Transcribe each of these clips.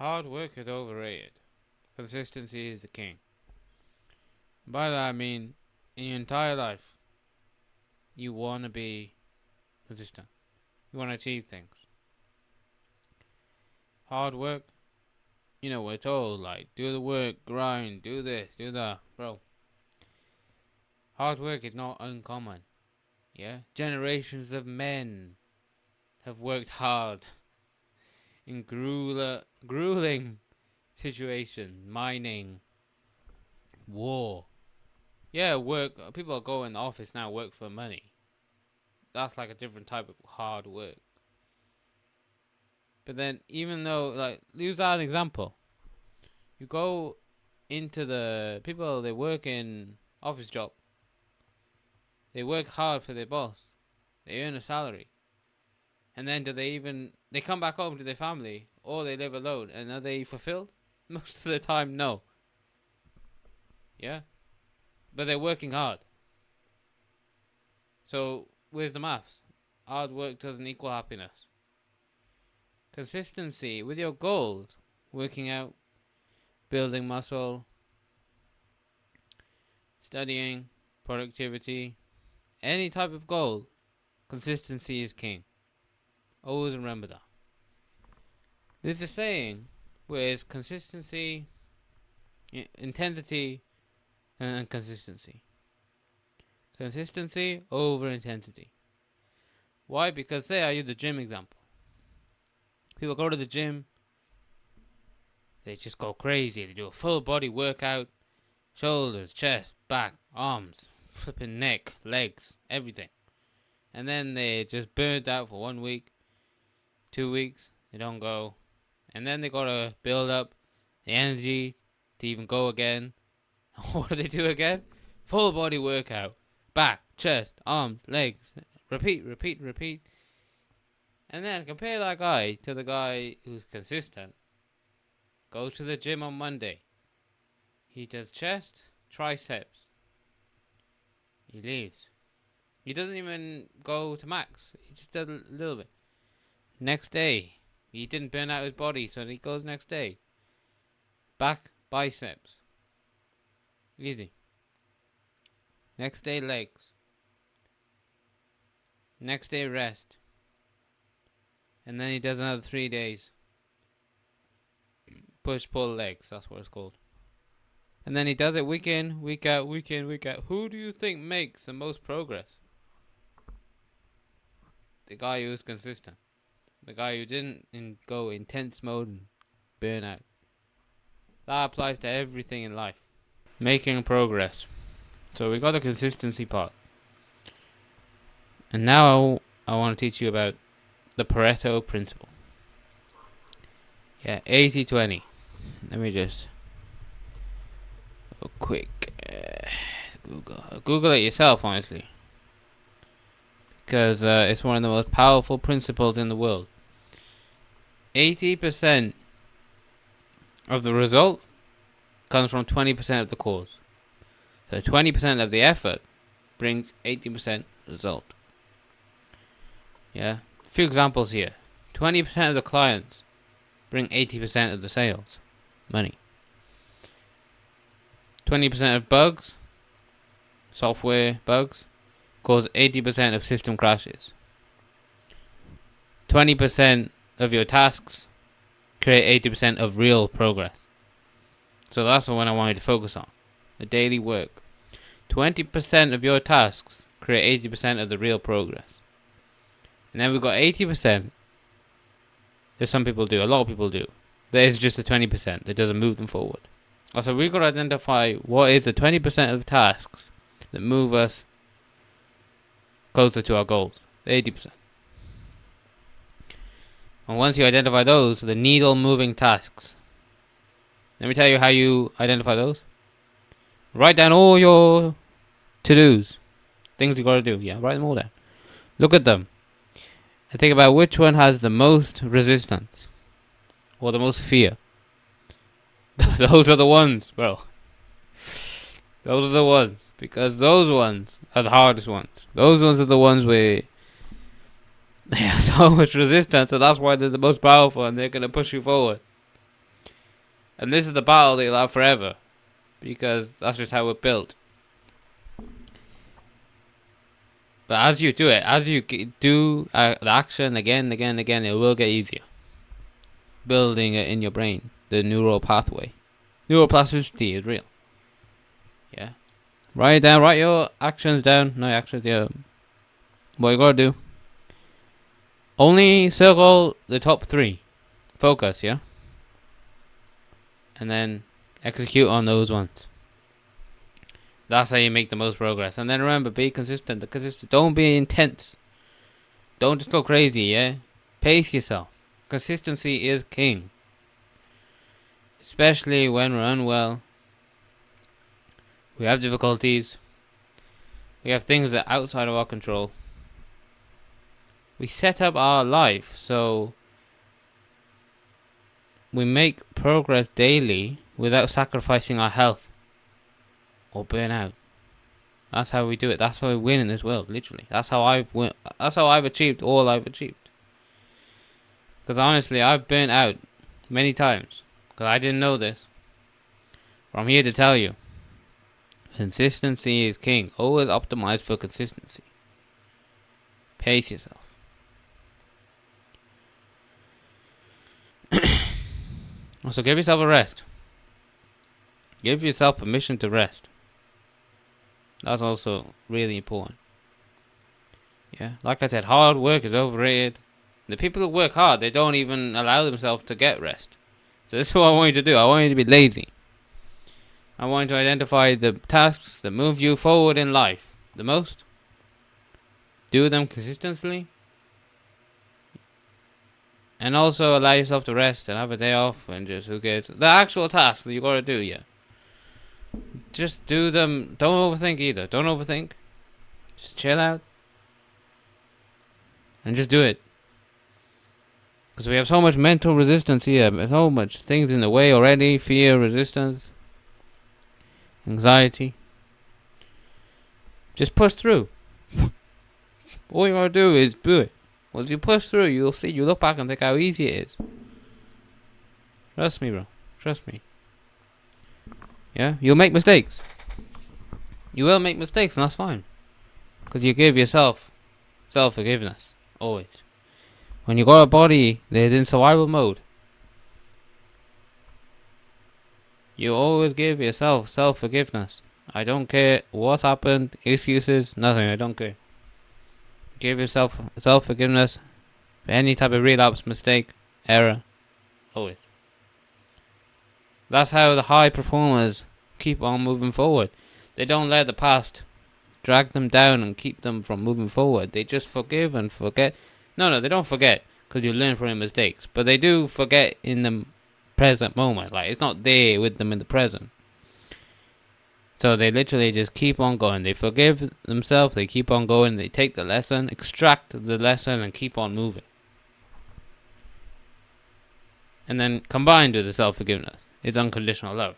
Hard work is overrated. Consistency is the king. By that I mean, in your entire life, you want to be consistent. You want to achieve things. Hard work, we're told, like, do the work, grind, do this, do that. Bro, hard work is not uncommon. Yeah? Generations of men have worked hard in grueling situations, mining, war. Yeah, work. People go in the office now, work for money. That's like a different type of hard work. But then, even though, like, use that as an example. You go into the people, they work in office job. They work hard for their boss. They earn a salary. And then they come back home to their family, or they live alone, and are they fulfilled? Most of the time, no. Yeah? But they're working hard. So, where's the maths? Hard work doesn't equal happiness. Consistency with your goals. Working out, building muscle, studying, productivity. Any type of goal, consistency is king. Always remember that. There's a saying where it's consistency, intensity, and consistency. Consistency over intensity. Why? Because say I use the gym example. People go to the gym, they just go crazy. They do a full body workout, shoulders, chest, back, arms, flipping neck, legs, everything. And then they just burnt out for 1 week, 2 weeks, they don't go. And then they gotta build up the energy to even go again. What do they do again? Full body workout. Back, chest, arms, legs. Repeat. And then compare that guy to the guy who's consistent. Goes to the gym on Monday. He does chest, triceps. He leaves. He doesn't even go to max. He just does a little bit. Next day, he didn't burn out his body, so he goes next day. Back, biceps. Easy. Next day, legs. Next day, rest. And then he does another 3 days. Push, pull, legs. That's what it's called. And then he does it week in, week out, week in, week out. Who do you think makes the most progress? The guy who's consistent. The guy who didn't go intense mode and burn out. That applies to everything in life. Making progress. So we got the consistency part. And now I want to teach you about the Pareto principle. Yeah, 80-20. Let me just go quick. Google it yourself, honestly. Because it's one of the most powerful principles in the world. 80% of the result comes from 20% of the cause. So 20% of the effort brings 80% result. Yeah. A few examples here. 20% of the clients bring 80% of the sales. Money. 20% of bugs, software bugs, cause 80% of system crashes. 20% of your tasks create 80% of real progress. So that's the one I wanted to focus on. The daily work. 20% of your tasks create 80% of the real progress. And then we've got 80%. That some people do, a lot of people do. That is just the 20% that doesn't move them forward. Also, we've got to identify what is the 20% of the tasks that move us closer to our goals. The 80%. And once you identify those, the needle moving tasks. Let me tell you how you identify those. Write down all your to-dos. Things you got to do. Yeah, write them all down. Look at them. And think about which one has the most resistance. Or the most fear. Those are the ones, bro. Those are the ones. Because those ones are the hardest ones. Those ones are the ones where they have so much resistance, so that's why they're the most powerful and they're going to push you forward. And this is the battle that you'll have forever, because that's just how we're built. But as you do it, as you do the action again, it will get easier. Building it in your brain, the neural pathway. Neuroplasticity is real. Yeah. Write it down, write your actions down. No actions, yeah. What you gotta do. Only circle the top 3. Focus, yeah? And then execute on those ones. That's how you make the most progress. And then remember, be consistent. Don't be intense. Don't just go crazy, yeah? Pace yourself. Consistency is king. Especially when we're unwell. We have difficulties. We have things that are outside of our control. We set up our life so we make progress daily without sacrificing our health or burn out. That's how we do it. That's how we win in this world, literally. That's how I've achieved all I've achieved. Because honestly, I've burnt out many times because I didn't know this. But I'm here to tell you, consistency is king. Always optimize for consistency. Pace yourself. Also, give yourself a rest. Give yourself permission to rest. That's also really important. Yeah, like I said, hard work is overrated. The people who work hard, they don't even allow themselves to get rest. So this is what I want you to do. I want you to be lazy. I want you to identify the tasks that move you forward in life the most. Do them consistently. And also allow yourself to rest and have a day off and just, who cares? The actual tasks that you gotta do, yeah. Just do them. Don't overthink either. Don't overthink. Just chill out. And just do it. Because we have so much mental resistance here. So much things in the way already. Fear, resistance, anxiety. Just push through. All you gotta do is do it. Once you push through, you'll see. You look back and think how easy it is. Trust me, bro. Trust me. Yeah? You'll make mistakes. You will make mistakes, and that's fine. Because you give yourself self-forgiveness. Always. When you got a body that is in survival mode, you always give yourself self-forgiveness. I don't care what's happened, excuses, nothing. I don't care. Give yourself self-forgiveness for any type of relapse, mistake, error. Always. That's how the high performers keep on moving forward. They don't let the past drag them down and keep them from moving forward. They just forgive and forget. No, they don't forget because you learn from your mistakes. But they do forget in the present moment. Like, it's not there with them in the present. So they literally just keep on going. They forgive themselves. They keep on going. They take the lesson, extract the lesson, and keep on moving. And then combined with the self-forgiveness is unconditional love.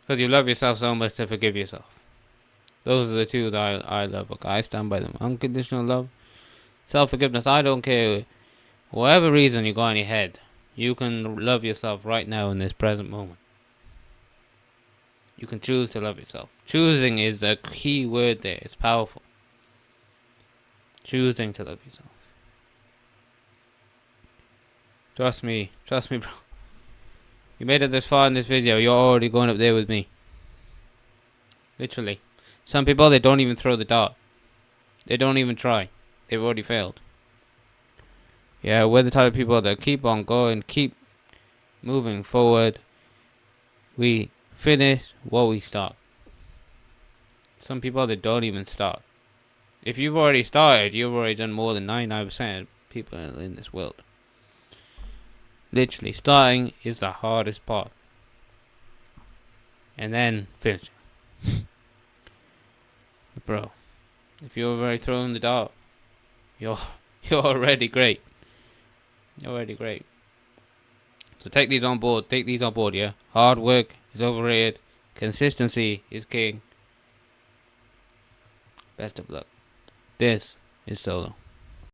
Because you love yourself so much to forgive yourself. Those are the two that I love. Okay, I stand by them. Unconditional love, self-forgiveness. I don't care. Whatever reason you got in your head, you can love yourself right now in this present moment. You can choose to love yourself. Choosing is the key word there. It's powerful. Choosing to love yourself. Trust me, bro. You made it this far in this video, you're already going up there with me. Literally. Some people, they don't even throw the dart. They don't even try. They've already failed. Yeah, we're the type of people that keep on going, keep moving forward. We finish what we start. Some people, they don't even start. If you've already started, you've already done more than 99% of people in this world. Literally, starting is the hardest part. And then finishing. Bro, if you've already thrown the dart, you're already great. You're already great. So take these on board. Take these on board, yeah? Hard work is overrated. Consistency is king. Best of luck. This is Solo.